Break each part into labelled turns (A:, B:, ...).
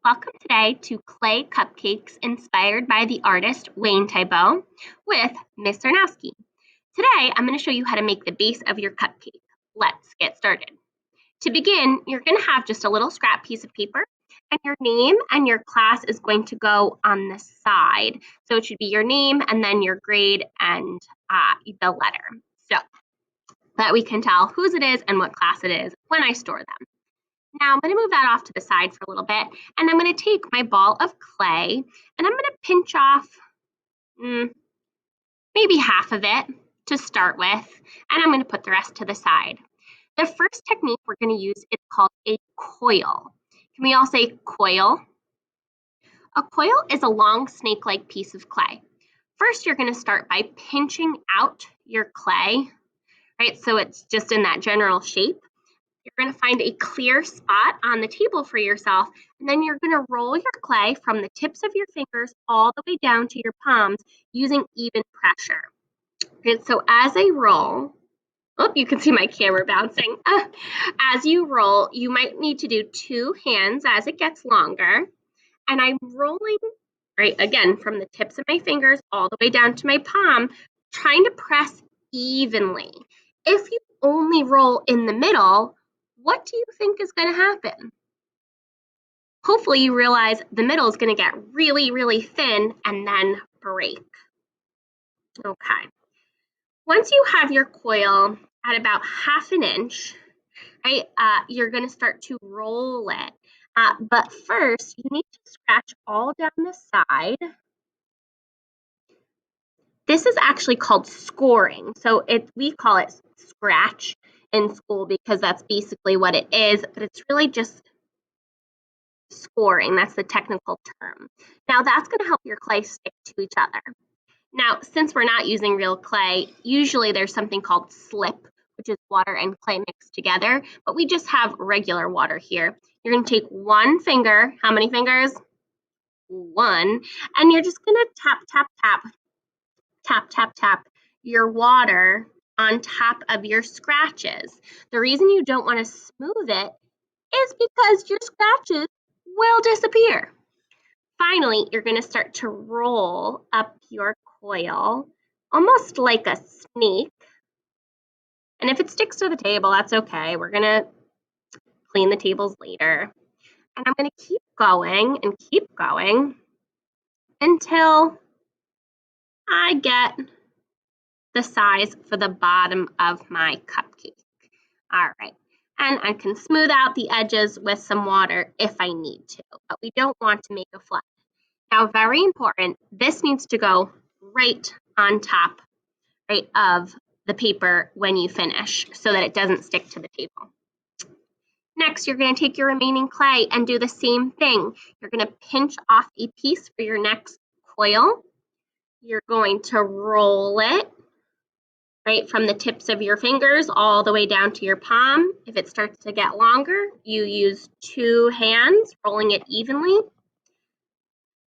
A: Welcome today to Clay Cupcakes inspired by the artist Wayne Thiebaud with Miss Sarnowski. Today, I'm going to show you how to make the base of your cupcake. Let's get started. To begin, you're going to have just a little scrap piece of paper, and your name and your class is going to go on the side. So it should be your name and then your grade and the letter. So that we can tell whose it is and what class it is when I store them. Now I'm going to move that off to the side for a little bit, and I'm going to take my ball of clay, and I'm going to pinch off maybe half of it to start with, and I'm going to put the rest to the side. The first technique we're going to use is called a coil. Can we all say coil? A coil is a long snake-like piece of clay. First, you're going to start by pinching out your clay, right? So it's just in that general shape. You're going to find a clear spot on the table for yourself, and then you're going to roll your clay from the tips of your fingers all the way down to your palms using even pressure. Okay, so as I roll, you can see my camera bouncing. As you roll, you might need to do two hands as it gets longer, and I'm rolling, right, again, from the tips of my fingers all the way down to my palm, trying to press evenly. If you only roll in the middle, what do you think is going to happen? Hopefully you realize the middle is going to get really, really thin and then break. Okay. Once you have your coil at about 1/2 inch, right, you're going to start to roll it. But first, you need to scratch all down the side. This is actually called scoring. So we call it scratch in school because that's basically what it is, but it's really just scoring. That's the technical term. Now that's going to help your clay stick to each other. Now, since we're not using real clay, usually there's something called slip, which is water and clay mixed together, but we just have regular water here. You're going to take one finger. How many fingers? One. And you're just going to tap, tap, tap, tap, tap, tap your water on top of your scratches. The reason you don't want to smooth it is because your scratches will disappear. Finally, you're going to start to roll up your coil, almost like a snake. And if it sticks to the table, that's okay. We're going to clean the tables later. And I'm going to keep going and keep going until I get the size for the bottom of my cupcake. All right. And I can smooth out the edges with some water if I need to, but we don't want to make a flood. Now, very important, this needs to go right on top, right, of the paper when you finish so that it doesn't stick to the table. Next, you're going to take your remaining clay and do the same thing. You're going to pinch off a piece for your next coil. You're going to roll it, right, from the tips of your fingers all the way down to your palm. If it starts to get longer, you use two hands, rolling it evenly.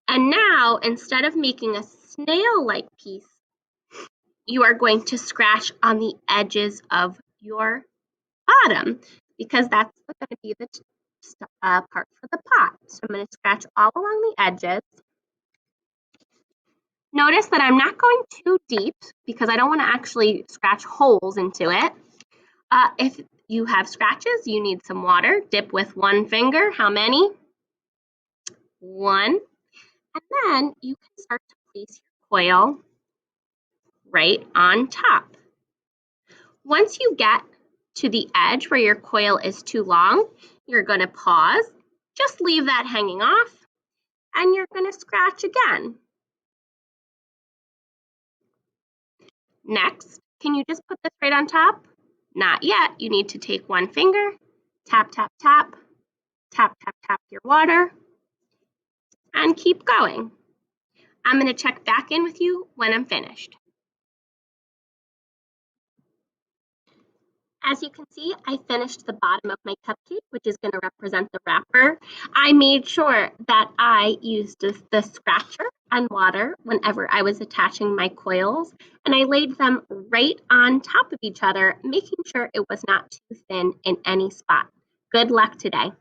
A: And now, instead of making a snail-like piece, you are going to scratch on the edges of your bottom because that's going to be the part for the pot. So I'm going to scratch all along the edges. Notice that I'm not going too deep because I don't want to actually scratch holes into it. If you have scratches, you need some water. Dip with one finger. How many? One. And then you can start to place your coil right on top. Once you get to the edge where your coil is too long, you're going to pause, just leave that hanging off, and you're going to scratch again. Next, can you just put this right on top? Not yet. You need to take one finger, tap, tap, tap, tap, tap, tap your water, and keep going. I'm going to check back in with you when I'm finished. As you can see, I finished the bottom of my cupcake, which is going to represent the wrapper. I made sure that I used the scratcher and water whenever I was attaching my coils, and I laid them right on top of each other, making sure it was not too thin in any spot. Good luck today.